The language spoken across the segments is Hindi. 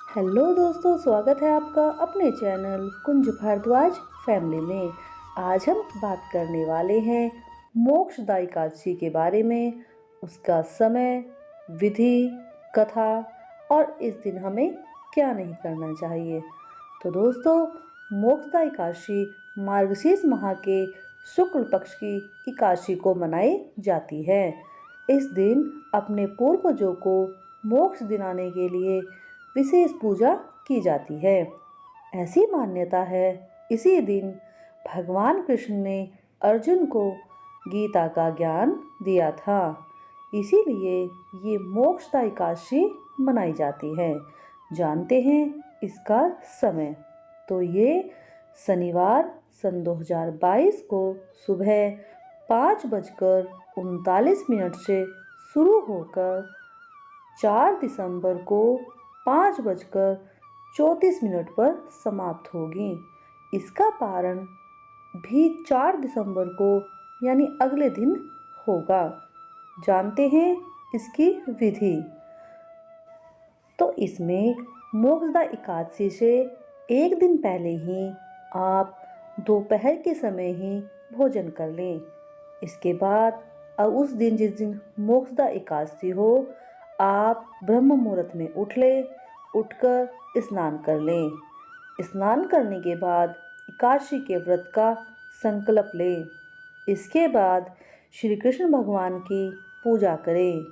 हेलो दोस्तों, स्वागत है आपका अपने चैनल कुंज भारद्वाज फैमिली में। आज हम बात करने वाले हैं मोक्षदा एकादशी के बारे में, उसका समय, विधि, कथा और इस दिन हमें क्या नहीं करना चाहिए। तो दोस्तों, मोक्षदा एकादशी मार्गशीर्ष माह के शुक्ल पक्ष की एकादशी को मनाई जाती है। इस दिन अपने पूर्वजों को मोक्ष दिलाने के लिए विशेष पूजा की जाती है। ऐसी मान्यता है इसी दिन भगवान कृष्ण ने अर्जुन को गीता का ज्ञान दिया था। इसीलिए ये मोक्षदा एकादशी मनाई जाती है। जानते हैं इसका समय। तो ये शनिवार सन 2022 को सुबह 5:39 से शुरू होकर 4 दिसंबर को 5:34 पर समाप्त होगी। इसका पारण भी 4 दिसंबर को यानी अगले दिन होगा। जानते हैं इसकी विधि। तो इसमें मोक्षदा एकादशी से एक दिन पहले ही आप दोपहर के समय ही भोजन कर लें। इसके बाद उस दिन जिस दिन मोक्षदा एकादशी हो, आप ब्रह्म मुहूर्त में उठकर स्नान कर लें। स्नान करने के बाद एकादशी के व्रत का संकल्प लें। इसके बाद श्री कृष्ण भगवान की पूजा करें।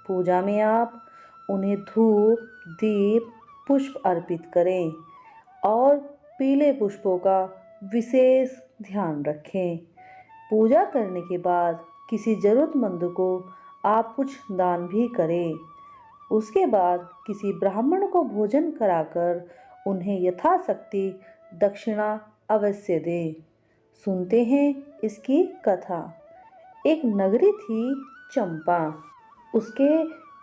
पूजा में आप उन्हें धूप, दीप, पुष्प अर्पित करें और पीले पुष्पों का विशेष ध्यान रखें। पूजा करने के बाद किसी जरूरतमंद को आप कुछ दान भी करें। उसके बाद किसी ब्राह्मण को भोजन कराकर उन्हें यथाशक्ति दक्षिणा अवश्य दें। सुनते हैं इसकी कथा। एक नगरी थी चंपा। उसके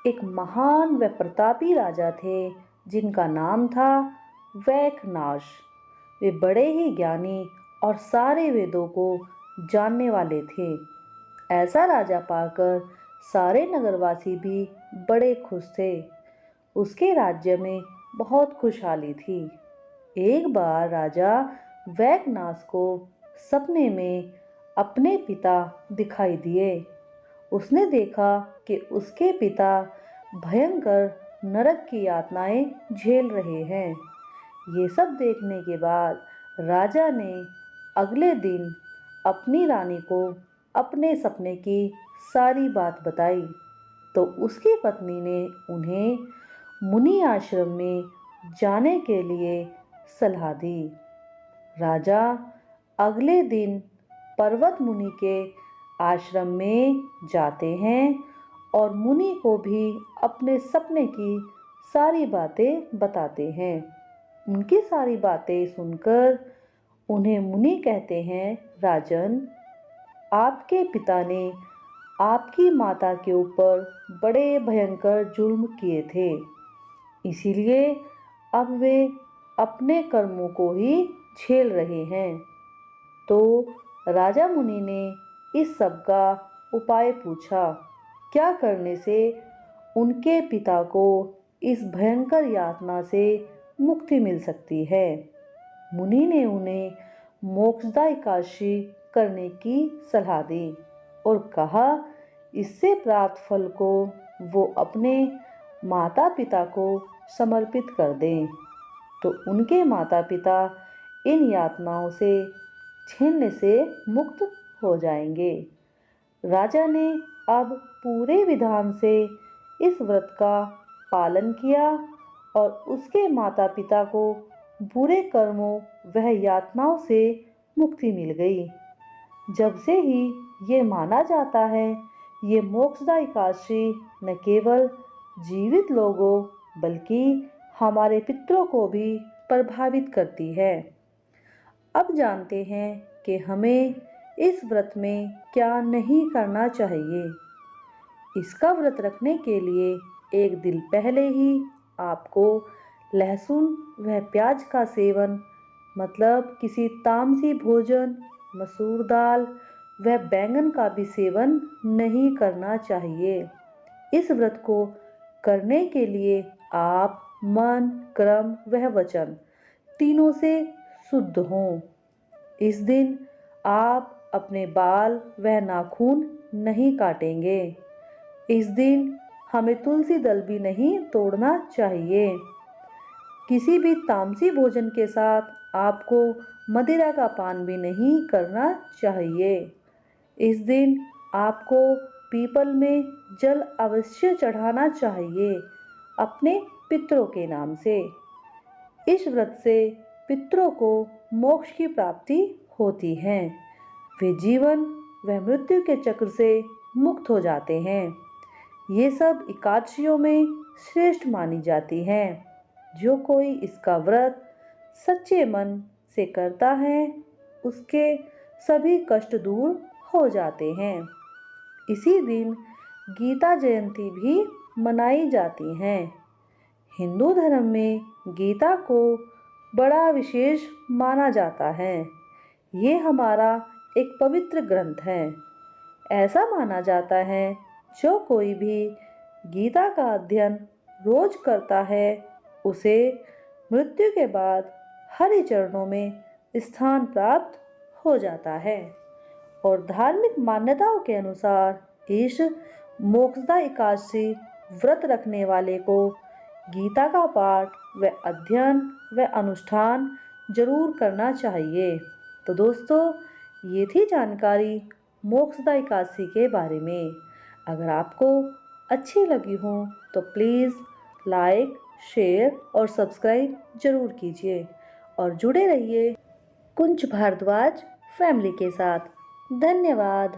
एक महान व प्रतापी राजा थे जिनका नाम था वैखनाश। वे बड़े ही ज्ञानी और सारे वेदों को जानने वाले थे। ऐसा राजा पाकर सारे नगरवासी भी बड़े खुश थे। उसके राज्य में बहुत खुशहाली थी। एक बार राजा वैखनास को सपने में अपने पिता दिखाई दिए। उसने देखा कि उसके पिता भयंकर नरक की यातनाएं झेल रहे हैं। ये सब देखने के बाद राजा ने अगले दिन अपनी रानी को अपने सपने की सारी बात बताई। तो उसकी पत्नी ने उन्हें मुनि आश्रम में जाने के लिए सलाह दी। राजा अगले दिन पर्वत मुनि के आश्रम में जाते हैं और मुनि को भी अपने सपने की सारी बातें बताते हैं। उनकी सारी बातें सुनकर उन्हें मुनि कहते हैं, राजन, आपके पिता ने आपकी माता के ऊपर बड़े भयंकर जुल्म किए थे। इसीलिए अब वे अपने कर्मों को ही झेल रहे हैं। तो राजा मुनि ने इस सब का उपाय पूछा। क्या करने से उनके पिता को इस भयंकर यातना से मुक्ति मिल सकती है। मुनि ने उन्हें मोक्षदा एकादशी करने की सलाह दी और कहा, इससे प्राप्त फल को वो अपने माता पिता को समर्पित कर दें तो उनके माता पिता इन यातनाओं से झेलने से मुक्त हो जाएंगे। राजा ने अब पूरे विधान से इस व्रत का पालन किया और उसके माता पिता को बुरे कर्मों वह यातनाओं से मुक्ति मिल गई। जब से ही ये माना जाता है, ये मोक्षदा एकादशी न केवल जीवित लोगों बल्कि हमारे पितरों को भी प्रभावित करती है। अब जानते हैं कि हमें इस व्रत में क्या नहीं करना चाहिए। इसका व्रत रखने के लिए एक दिन पहले ही आपको लहसुन व प्याज का सेवन, मतलब किसी तामसी भोजन, मसूर दाल व बैंगन का भी सेवन नहीं करना चाहिए। इस व्रत को करने के लिए आप मन, कर्म व वचन तीनों से शुद्ध हों। इस दिन आप अपने बाल व नाखून नहीं काटेंगे। इस दिन हमें तुलसी दल भी नहीं तोड़ना चाहिए। किसी भी तामसी भोजन के साथ आपको मदिरा का पान भी नहीं करना चाहिए। इस दिन आपको पीपल में जल अवश्य चढ़ाना चाहिए अपने पितरों के नाम से। इस व्रत से पितरों को मोक्ष की प्राप्ति होती है। वे जीवन व मृत्यु के चक्र से मुक्त हो जाते हैं। ये सब एकादशियों में श्रेष्ठ मानी जाती हैं। जो कोई इसका व्रत सच्चे मन से करता है उसके सभी कष्ट दूर हो जाते हैं। इसी दिन गीता जयंती भी मनाई जाती है। हिंदू धर्म में गीता को बड़ा विशेष माना जाता है। ये हमारा एक पवित्र ग्रंथ है। ऐसा माना जाता है जो कोई भी गीता का अध्ययन रोज करता है उसे मृत्यु के बाद हरि चरणों में स्थान प्राप्त हो जाता है। और धार्मिक मान्यताओं के अनुसार इस मोक्षदा एकादशी व्रत रखने वाले को गीता का पाठ व अध्ययन व अनुष्ठान जरूर करना चाहिए। तो दोस्तों, ये थी जानकारी मोक्षदा एकादशी के बारे में। अगर आपको अच्छी लगी हो तो प्लीज़ लाइक, शेयर और सब्सक्राइब जरूर कीजिए और जुड़े रहिए कुंज भारद्वाज फैमिली के साथ। धन्यवाद।